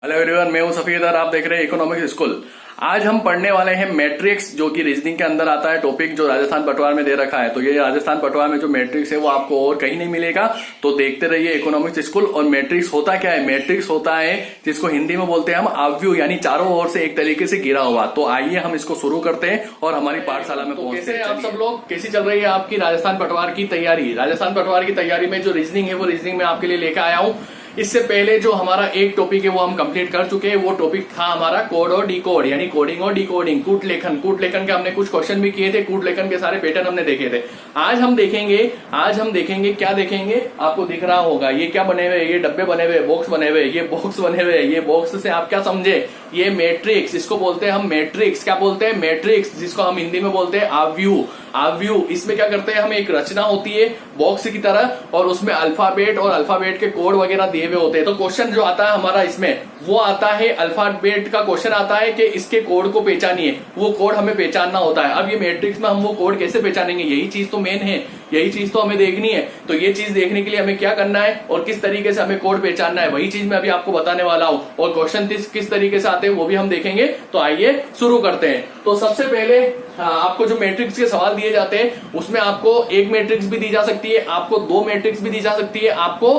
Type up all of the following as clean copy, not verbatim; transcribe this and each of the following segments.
Hello everyone, मैं हूं सफीद और आप देख रहे हैं इकोनॉमिक्स स्कूल। आज हम पढ़ने वाले हैं मैट्रिक्स, जो कि रीजनिंग के अंदर आता है टॉपिक, जो राजस्थान पटवार में दे रखा है। तो ये राजस्थान पटवार में जो मैट्रिक्स है वो आपको और कहीं नहीं मिलेगा। तो देखते रहिए इकोनॉमिक्स स्कूल। और मैट्रिक्स होता क्या है? मैट्रिक्स होता है जिसको हिंदी में बोलते हैं हम आव्यूह, यानी चारों ओर से एक तरीके से घिरा हुआ। तो आइए हम इसको शुरू करते हैं और हमारी पाठशाला में पहुंचते हैं। आप सब लोग, कैसी चल रही है आपकी राजस्थान पटवार की तैयारी? राजस्थान पटवार की तैयारी में जो रीजनिंग है वो रीजनिंग में आपके लिए लेकर आया हूं। इससे पहले जो हमारा एक टॉपिक है वो हम कंप्लीट कर चुके हैं। वो टॉपिक था हमारा कोड और डिकोड, यानी कोडिंग और डिकोडिंग, कूट लेखन। कूट लेखन के हमने कुछ क्वेश्चन भी किए थे, कूट लेखन के सारे पैटर्न हमने देखे थे। आज हम देखेंगे क्या देखेंगे, आपको दिख रहा होगा ये क्या बने हुए, ये डब्बे बने हुए, बॉक्स बने हुए, ये बॉक्स बने हुए। ये बॉक्स से आप क्या समझे? ये मैट्रिक्स, इसको बोलते हैं हम मैट्रिक्स। क्या बोलते हैं? मैट्रिक्स, जिसको हम हिंदी में बोलते हैं आव्यूह। आव्यूह, इसमें क्या करते हैं हम, एक रचना होती है बॉक्स की तरह, और उसमें अल्फाबेट और अल्फाबेट के कोड वगैरह दिए हुए होते हैं। तो क्वेश्चन जो आता है हमारा इसमें वो आता है अल्फाबेट का क्वेश्चन आता है कि इसके कोड को पहचानिए। वो कोड हमें पहचानना होता है। अब ये मैट्रिक्स में हम वो कोड कैसे पहचानेंगे, यही चीज तो मेन है, यही चीज तो हमें देखनी है। तो ये चीज देखने के लिए हमें क्या करना है और किस तरीके से हमें कोड पहचानना है, वही चीज मैं अभी आपको बताने वाला हूं। और क्वेश्चन किस तरीके से आते हैं वो भी हम देखेंगे। तो आइए शुरू करते हैं। तो सबसे पहले आपको जो मैट्रिक्स के सवाल दिए जाते हैं उसमें आपको एक मैट्रिक्स भी दी जा सकती है, आपको दो मैट्रिक्स भी दी जा सकती है, आपको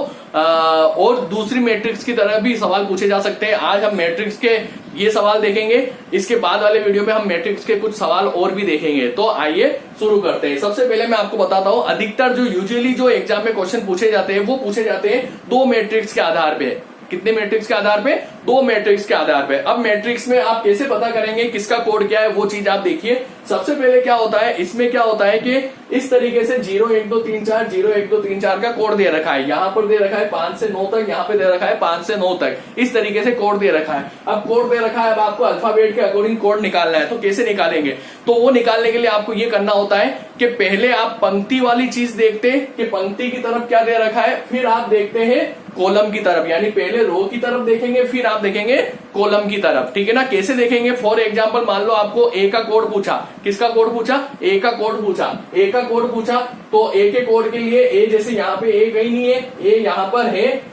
और दूसरी मैट्रिक्स की तरह भी सवाल पूछे जा सकते हैं। आज हम मैट्रिक्स के ये सवाल देखेंगे, इसके बाद वाले वीडियो में हम मैट्रिक्स के कुछ सवाल और भी देखेंगे। तो आइए शुरू करते हैं। सबसे पहले मैं आपको बताता हूं, अधिकतर जो यूजुअली जो एग्जाम में क्वेश्चन पूछे जाते हैं वो पूछे जाते हैं दो मैट्रिक्स के आधार पे। कितने मैट्रिक्स के आधार पे? दो मैट्रिक्स के आधार पे। अब मैट्रिक्स में आप कैसे पता करेंगे किसका कोड क्या है, वो चीज आप देखिए। सबसे पहले क्या होता है, इसमें क्या होता है कि इस तरीके से 0 1 2 3 4 0 1 2 3 4 का कोड दे रखा है। यहाँ पर दे रखा है 5 से 9 तक, यहाँ पे दे रखा है 5 से 9 तक, इस तरीके से कोड दे रखा है। अब कोड दे रखा है, अब आपको अल्फाबेट के अकॉर्डिंग कोड निकालना है। तो कैसे निकालेंगे? तो वो निकालने के लिए आपको ये करना होता है कि पहले आप पंक्ति वाली चीज देखते हैं कि पंक्ति की तरफ क्या दे रखा है, फिर आप देखते हैं कॉलम की तरफ, यानी पहले रो की तरफ देखेंगे फिर आप देखेंगे कॉलम की तरफ। ठीक है ना? कैसे देखेंगे? फॉर एग्जांपल मान लो आपको ए का कोड पूछा। किसका कोड पूछा? ए का कोड पूछा। ए का कोड पूछा तो ए के कोड के लिए ए, जैसे यहाँ पे ए कहीं नहीं है, ए यहाँ पर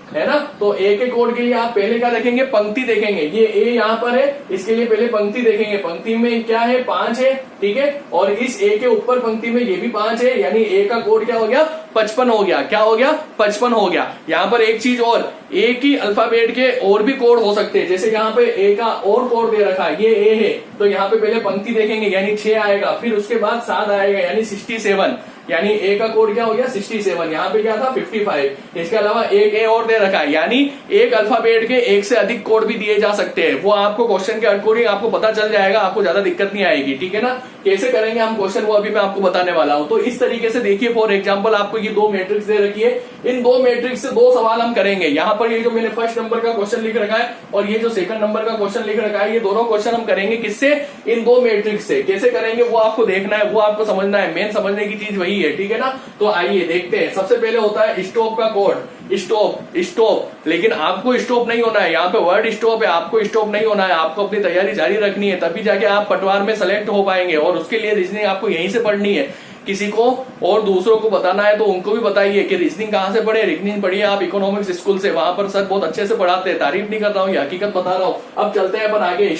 है ना? तो ए के कोड के लिए आप पहले क्या देखेंगे? पंक्ति देखेंगे। ये ए यहाँ पर है, इसके लिए पहले पंक्ति देखेंगे। पंक्ति में क्या है? 5 है। ठीक है? और इस ए के ऊपर पंक्ति में ये भी 5 है, यानी ए का कोड क्या हो गया? 55 हो गया। क्या हो गया? 55 हो गया। यहाँ पर एक चीज और, ए की अल्फाबेट के और भी कोड हो सकते हैं। जैसे यहाँ पे ए का और कोड दे रखा है, ये ए है, तो यहाँ पे पहले पंक्ति देखेंगे, यानी 6 आएगा, फिर उसके बाद 7 आएगा, यानी 67, यानी ए का कोड क्या हो गया? 67। यहाँ पे क्या था? 55। इसके अलावा एक ए और दे रखा है, यानी एक अल्फाबेट के एक से अधिक कोड भी दिए जा सकते हैं। वो आपको क्वेश्चन के अकॉर्डिंग आपको पता चल जाएगा, आपको ज्यादा दिक्कत नहीं आएगी। ठीक है ना? कैसे करेंगे हम क्वेश्चन, वो अभी मैं आपको बताने वाला हूं। तो इस तरीके से देखिए, फॉर एग्जाम्पल आपको ये दो मैट्रिक्स दे रखी है, इन दो मैट्रिक्स से दो सवाल हम करेंगे। यहाँ पर ये जो मैंने फर्स्ट नंबर का क्वेश्चन लिख रखा है और ये जो सेकंड नंबर का क्वेश्चन लिख रखा है, ये दोनों क्वेश्चन हम करेंगे किससे? इन दो मैट्रिक्स से। कैसे करेंगे वो आपको देखना है, वो आपको समझना है। मेन समझने की चीज वही है। ठीक है ना? तो आइए देखते हैं। सबसे पहले होता है स्टॉप का कोड। स्टॉप, लेकिन आपको स्टॉप नहीं होना है। यहाँ पे वर्ड स्टॉप है, आपको स्टॉप नहीं होना है। आपको अपनी तैयारी जारी रखनी है, तभी जाके आप पटवार में सेलेक्ट हो पाएंगे। और उसके लिए रीजनिंग आपको यहीं से पढ़नी है। किसी को और दूसरों को बताना है तो उनको भी बताइए कि रीजनिंग कहाँ से पढ़े। रीजनिंग पढ़िए आप इकोनॉमिक्स स्कूल से, वहां पर सर बहुत अच्छे से पढ़ाते हैं। तारीफ नहीं कर रहा हूँ, ये हकीकत बता रहा हूँ। अब चलते हैं अपन आगे।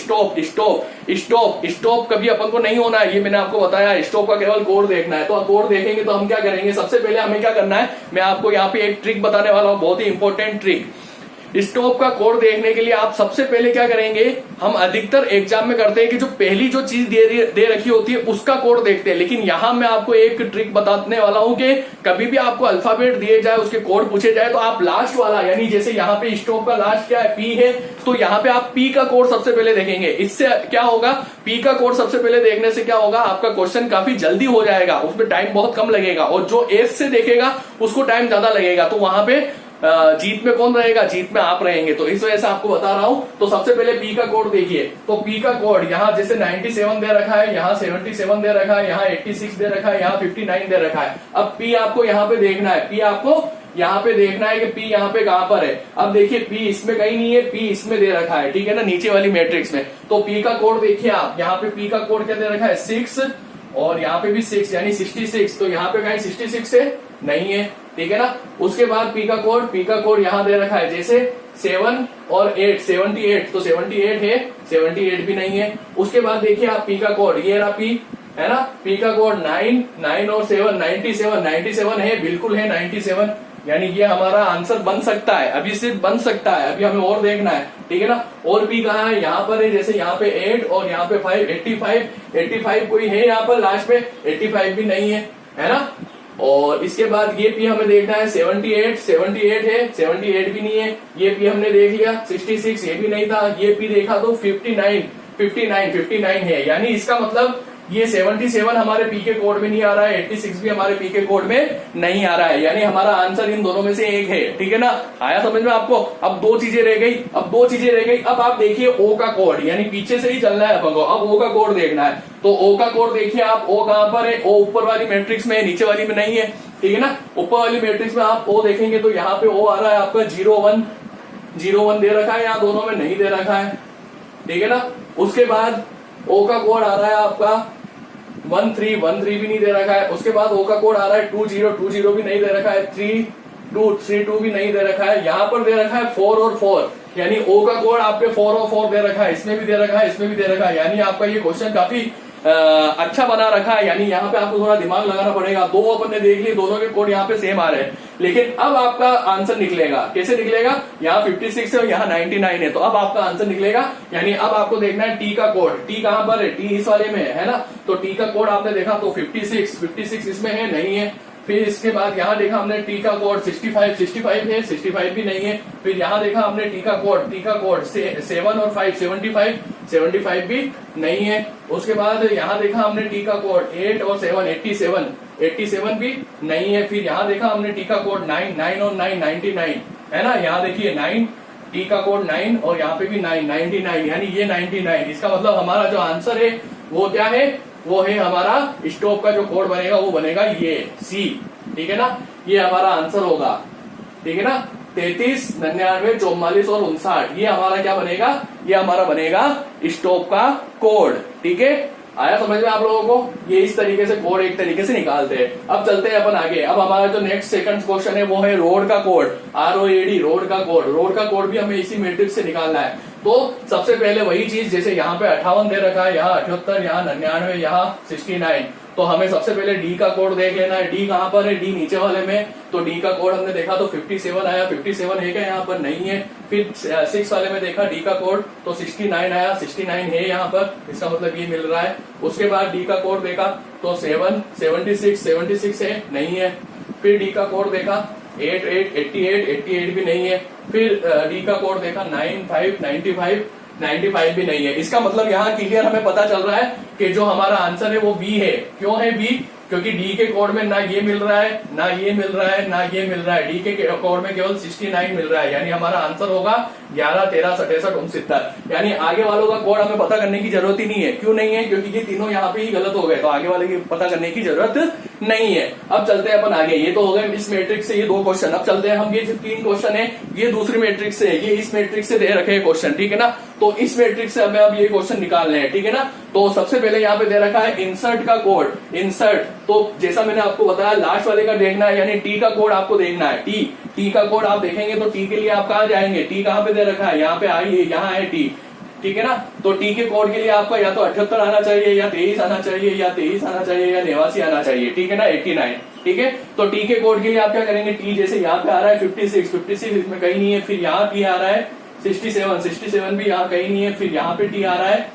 स्टॉप कभी अपन को नहीं होना है, ये मैंने आपको बताया। स्टॉप का केवल कोड देखना है। तो कोड देखेंगे तो हम क्या करेंगे? सबसे पहले हमें क्या करना है, मैं आपको यहाँ पे एक ट्रिक बताने वाला हूँ, बहुत ही इंपॉर्टेंट ट्रिक। स्टॉप का कोड देखने के लिए आप सबसे पहले क्या करेंगे? हम अधिकतर एग्जाम में करते हैं कि जो पहली जो चीज दे रखी होती है उसका कोड देखते हैं। लेकिन यहां मैं आपको एक ट्रिक बताने वाला हूं कि कभी भी आपको अल्फाबेट दिए जाए, उसके कोड पूछे जाए, तो आप लास्ट वाला, यानी जैसे यहाँ पे स्टॉप का लास्ट क्या है? पी है, तो यहाँ पे आप पी का कोड सबसे पहले देखेंगे। इससे क्या होगा? पी का कोड सबसे पहले देखने से क्या होगा? आपका क्वेश्चन काफी जल्दी हो जाएगा, उसमें टाइम बहुत कम लगेगा। और जो एस से देखेगा उसको टाइम ज्यादा लगेगा। तो वहां पे जीत में कौन रहेगा? जीत में आप रहेंगे। तो इस वजह से आपको बता रहा हूं। तो सबसे पहले पी का कोड देखिए। तो पी का कोड यहाँ जैसे 97 दे रखा है, यहाँ 77 दे रखा है, यहाँ 86 दे रखा है, यहाँ 59 दे रखा है। अब पी आपको यहाँ पे देखना है, पी आपको यहाँ पे देखना है कि पी यहाँ पे कहां पर है। अब देखिए पी इसमें कहीं नहीं है, पी इसमें दे रखा है। ठीक है ना? नीचे वाली मैट्रिक्स में। तो पी का कोड देखिए आप, यहाँ पे पी का कोड क्या दे रखा है? 6, और यहाँ पे भी 6, यानी 66। तो यहाँ पे कहीं 66 है? नहीं है। ठीक है ना। उसके बाद पी का कोड यहाँ दे रखा है, जैसे 7 और 8, 78, तो 78 है, 78 भी नहीं है। उसके बाद देखिए आप पी का कोड, ये रहा पी, है ना, पी का कोड 9 और 7, 97 है, बिल्कुल है 97, यानी ये हमारा आंसर बन सकता है, अभी सिर्फ बन सकता है, अभी हमें और देखना है, ठीक है ना। और भी कहा है यहाँ पर है, जैसे यहाँ पे 8 और यहाँ पे 5, 85 कोई है यहाँ पर लास्ट में, 85 भी नहीं है ना। और इसके बाद ये पी हमें देखना है 78 है, 78 भी नहीं है, ये पी हमने देख लिया, 66 ये भी नहीं था, ये पी देखा तो 59 है, यानी इसका मतलब ये 77 हमारे पी के कोड में नहीं आ रहा है, 86 भी हमारे पी के कोड में नहीं आ रहा है, यानी हमारा आंसर इन दोनों में से एक है, ठीक है ना। आया समझ में आपको। अब दो चीजें रह गई, अब आप देखिए ओ का कोड, यानी पीछे से ही चलना है अपन को, अब ओ का कोड देखना है। तो ओ का कोड देखिए आप, ओ कहां पर है, ओ ऊपर वाली मैट्रिक्स में है, नीचे वाली में नहीं है, ठीक है ना। ऊपर वाली मैट्रिक्स में आप ओ देखेंगे तो यहाँ पे ओ आ रहा है आपका 01 दे रखा है, यहाँ दोनों में नहीं दे रखा है, ठीक है ना। उसके बाद ओ का कोड आ रहा है आपका 13 भी नहीं दे रखा है। उसके बाद ओ का कोड आ रहा है 20 भी नहीं दे रखा है, 32 भी नहीं दे रखा है। यहाँ पर दे रखा है 4 और 4, यानी ओ का कोड आपके 4 और 4 दे रखा है, इसमें भी दे रखा है, इसमें भी दे रखा है, यानी आपका ये क्वेश्चन काफी अच्छा बना रखा है। यानी यहाँ पे आपको थोड़ा दिमाग लगाना पड़ेगा। दो अपन ने देख लिए, दोनों के कोड यहाँ पे सेम आ रहे हैं, लेकिन अब आपका आंसर निकलेगा, कैसे निकलेगा, यहाँ 56 है और यहाँ 99 है, तो अब आपका आंसर निकलेगा। यानी अब आपको देखना है टी का कोड, टी कहां पर है, टी इस वाले में है ना, तो टी का कोड आपने देखा तो 56 इसमें है, नहीं है। फिर इसके बाद यहाँ देखा हमने टी का कोड 65 है, 65 भी नहीं है। फिर यहाँ देखा हमने टी का कोड 7 और 5, 75 भी नहीं है। उसके बाद यहाँ देखा हमने टी का कोड 8 और 7, 87 भी नहीं है। फिर यहाँ देखा हमने टी का कोड 9 और 9, 99 है ना, यहाँ देखिए 9, टी का कोड 9 और यहाँ पे भी 9, 99, यानी ये 99। इसका मतलब हमारा जो आंसर है वो क्या है, वो है हमारा स्टोव का जो कोड बनेगा वो बनेगा ये सी, ठीक है ना, ये हमारा आंसर होगा, ठीक है ना। 33, 99, 44 और 59, ये हमारा क्या बनेगा, ये हमारा बनेगा स्टोव का कोड, ठीक है। आया समझ में आप लोगों को, ये इस तरीके से कोड एक तरीके से निकालते हैं। अब चलते हैं अपन आगे। अब हमारा जो नेक्स्ट सेकंड क्वेश्चन है वो है रोड का कोड, ROAD, रोड का कोड भी हमें इसी मैट्रिक्स से निकालना है। तो सबसे पहले वही चीज, जैसे यहाँ पे 58 दे रखा है, यहाँ 78, यहाँ 99, यहाँ 69, तो हमें सबसे पहले डी का कोड देख लेना है। डी कहां पर है, डी नीचे वाले में, तो डी का कोड हमने देखा तो 57 आया, 57 है क्या यहाँ पर, नहीं है। फिर 6 वाले में देखा डी का कोड तो 69 आया, 69 है यहाँ पर, इसका मतलब ये मिल रहा है। उसके बाद डी का कोड देखा तो 76 है, नहीं है। फिर डी का कोड देखा 88 भी नहीं है। फिर डी का कोड देखा 95 भी नहीं है। इसका मतलब यहाँ क्लियर हमें पता चल रहा है कि जो हमारा आंसर है वो बी है। क्यों है बी, क्योंकि डी के कोड में ना ये मिल रहा है, ना ये मिल रहा है, ना ये मिल रहा है, डी के कोड में केवल 69 मिल रहा है, यानी हमारा आंसर होगा 11, 13, 67, 69। यानी आगे वालों का कोड हमें पता करने की जरूरत ही नहीं है। क्यों नहीं है, क्योंकि ये तीनों यहाँ पे ही गलत हो गए, तो आगे वाले की पता करने की जरूरत नहीं है। अब चलते हैं अपन आगे, ये तो हो गए इस मैट्रिक्स से ये 2 क्वेश्चन। अब चलते हैं हम, ये जो 3 क्वेश्चन है ये दूसरी मैट्रिक्स से, ये इस मैट्रिक्स से दे रखे हैं क्वेश्चन, ठीक है ना। तो इस मैट्रिक्स से हमें अब ये क्वेश्चन निकालने हैं, ठीक है ना। तो सबसे पहले यहाँ पे दे रखा है इंसर्ट का कोड, इंसर्ट, तो जैसा मैंने आपको बताया लास्ट वाले का देखना है, यानी टी का कोड आपको देखना है। टी का कोड आप देखेंगे तो टी के लिए आप कहाँ जाएंगे, टी कहाँ पे दे रखा है, यहाँ पे आई है, यहाँ है टी, ठीक है ना। तो टी के कोड के लिए आपका या तो 78 आना चाहिए, या 23 आना चाहिए, या 23 आना चाहिए, या 89 आना चाहिए, ठीक है ना, 89, ठीक है। तो टी के कोड के लिए आप क्या करेंगे, टी जैसे यहाँ पे आ रहा है 56 इसमें कहीं नहीं है। फिर यहाँ टी आ रहा है 67 भी यहाँ कहीं नहीं है। फिर यहाँ पे टी आ रहा है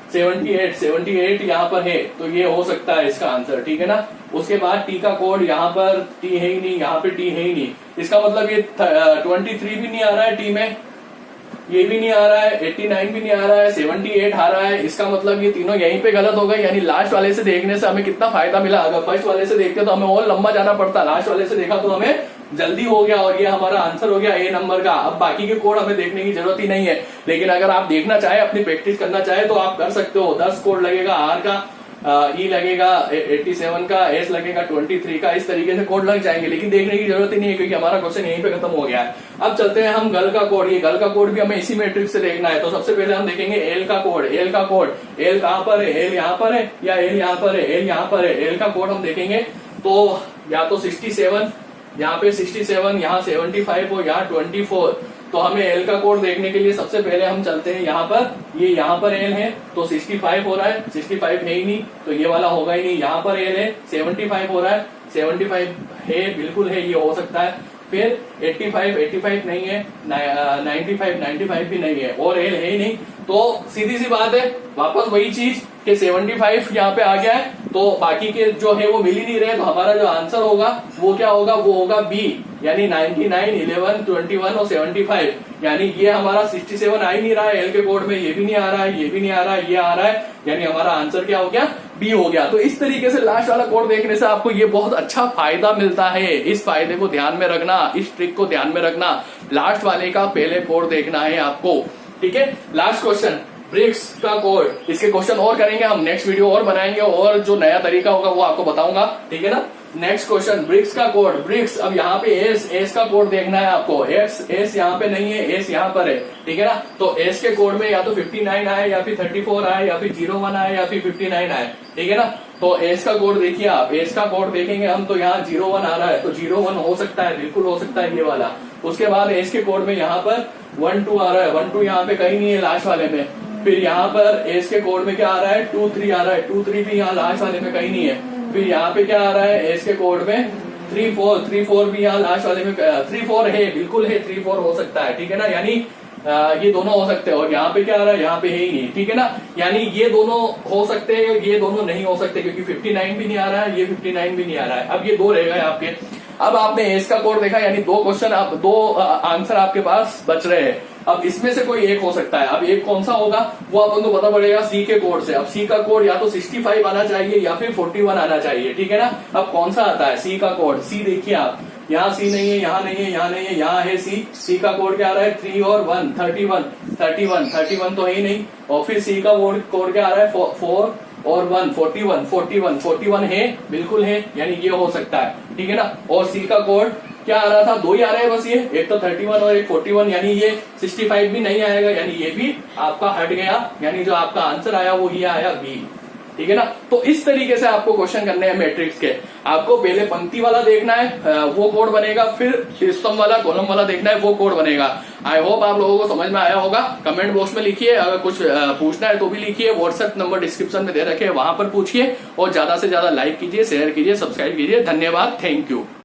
78 यहाँ पर है, तो ये हो सकता है इसका आंसर, ठीक है ना। उसके बाद टी का कोड यहाँ पर टी है ही नहीं, यहाँ पे टी है ही नहीं, इसका मतलब ये 23 भी नहीं आ रहा है टी में, ये भी नहीं आ रहा है, 89 भी नहीं आ रहा है, 78 आ रहा है। इसका मतलब ये तीनों यहीं पे गलत हो गए। यानी लास्ट वाले से देखने से हमें कितना फायदा मिला, अगर फर्स्ट वाले से देखते तो हमें और लंबा जाना पड़ता, लास्ट वाले से देखा तो हमें जल्दी हो गया और ये हमारा आंसर हो गया ए नंबर का। अब बाकी के कोड हमें देखने की जरूरत ही नहीं है, लेकिन अगर आप देखना चाहे, अपनी प्रैक्टिस करना चाहे तो आप कर सकते हो। 10 कोड लगेगा, आर का, ई लगेगा 87 का, एस लगेगा 23 का, इस तरीके से कोड लग जाएंगे, लेकिन देखने की जरूरत ही नहीं है क्योंकि हमारा क्वेश्चन यहीं पे खत्म हो गया है। अब चलते हैं हम गल का कोड, ये गल का कोड भी हमें इसी मैट्रिक्स से देखना है। तो सबसे पहले हम देखेंगे एल का कोड, एल कहां पर है, एल यहाँ पर है या एल यहाँ पर है, एल यहाँ पर है। एल का कोड हम देखेंगे तो या तो 67 यहाँ पे 67, यहाँ 75 और यहाँ 24। तो हमें एल का कोड देखने के लिए सबसे पहले हम चलते हैं यहाँ पर, ये यहाँ पर एल है तो 65 हो रहा है, 65 है ही नहीं तो ये वाला होगा ही नहीं। यहाँ पर एल है 75 हो रहा है, 75 है, बिल्कुल है, ये हो सकता है। फिर 85 नहीं है, 95 भी नहीं है और एल है ही नहीं। तो सीधी सी बात है, वापस वही चीज कि 75 यहाँ पे आ गया है तो बाकी के जो है वो मिल ही नहीं रहे। तो हमारा जो आंसर होगा वो क्या होगा, वो होगा बी, यानी 99, 11, 21 और 75। यानी ये हमारा 67 आ ही नहीं रहा है एल के कोड में, ये भी नहीं आ रहा है, ये भी नहीं आ रहा है, ये आ रहा है, यानी हमारा आंसर क्या हो गया, बी हो गया। तो इस तरीके से लास्ट वाला कोड देखने से आपको ये बहुत अच्छा फायदा मिलता है। इस फायदे को ध्यान में रखना, इस ट्रिक को ध्यान में रखना, लास्ट वाले का पहले कोड देखना है आपको। ठीक है, लास्ट क्वेश्चन ब्रिक्स का कोड, इसके क्वेश्चन और करेंगे हम, नेक्स्ट वीडियो और बनाएंगे और जो नया तरीका होगा वो आपको बताऊंगा। ठीक है ना। नेक्स्ट क्वेश्चन ब्रिक्स का कोड, ब्रिक्स, अब यहाँ पे एस का कोड देखना है आपको। एस यहाँ पे नहीं है, एस यहाँ पर है। ठीक है ना। तो एस के कोड में या तो 59 आए या फिर 34 आए या फिर 01 आए या फिर 59 आए। ठीक है ना। तो एस का कोड देखिए आप, एस का कोड देखेंगे हम तो यहाँ 01 आ रहा है तो 01 हो सकता है, बिल्कुल हो सकता है ये वाला। उसके बाद एस के कोड में यहाँ पर 12 आ रहा है, 12 यहाँ पे कहीं नहीं है लास्ट वाले में। फिर यहाँ पर एस के कोड में क्या आ रहा है, 23 आ रहा है, 23 भी यहाँ लास्ट वाले में कहीं नहीं है। फिर यहाँ पे क्या आ रहा है एस के कोड में 34 भी यहाँ लास्ट वाले में 34 है, बिल्कुल है, 34 हो सकता है। ठीक है ना। यानी ये दोनों हो सकते हैं। और यहाँ पे क्या आ रहा है, यहाँ पे है ही नहीं। ठीक है ना। यानी ये दोनों हो सकते हैं, ये दोनों नहीं हो सकते क्योंकि 59 भी नहीं आ रहा है, ये 59 भी नहीं आ रहा है। अब ये दो रह गए आपके। अब आपने एस का कोड देखा, यानी दो क्वेश्चन, आप दो आंसर आपके पास बच रहे हैं। अब इसमें से कोई एक हो सकता है। अब एक कौन सा होगा वो अपन को पता पड़ेगा सी के कोड से। अब सी का कोड या तो 65 आना चाहिए या फिर 41 आना चाहिए। ठीक है ना। अब कौन सा आता है सी का कोड, सी देखिए आप, यहाँ सी नहीं है, यहाँ नहीं है, यहाँ नहीं है, यहाँ है सी। सी का कोड क्या आ रहा है, 3 और 1, 31 तो है ही नहीं। और फिर सी का कोड क्या आ रहा है, 4 और 1, 41 है, बिल्कुल है, यानी ये हो सकता है। ठीक है ना। और सी का कोड क्या आ रहा था, दो ही आ रहे हैं बस, ये एक तो 31 और एक 41, यानी ये 65 भी नहीं आएगा, यानी ये भी आपका हट गया, यानी जो आपका आंसर आया वो ये आया बी। ठीक है ना। तो इस तरीके से आपको क्वेश्चन करने हैं मैट्रिक्स के। आपको पहले पंक्ति वाला देखना है, वो कोड बनेगा, फिर स्तंभ वाला, कॉलम वाला देखना है, वो कोड बनेगा। आई होप आप लोगों को समझ में आया होगा। कमेंट बॉक्स में लिखिए, अगर कुछ पूछना है तो भी लिखिए। व्हाट्सएप नंबर डिस्क्रिप्शन में दे रखे हैं, वहां पर पूछिए। और ज्यादा से ज्यादा लाइक कीजिए, शेयर कीजिए, सब्सक्राइब कीजिए। धन्यवाद, थैंक यू।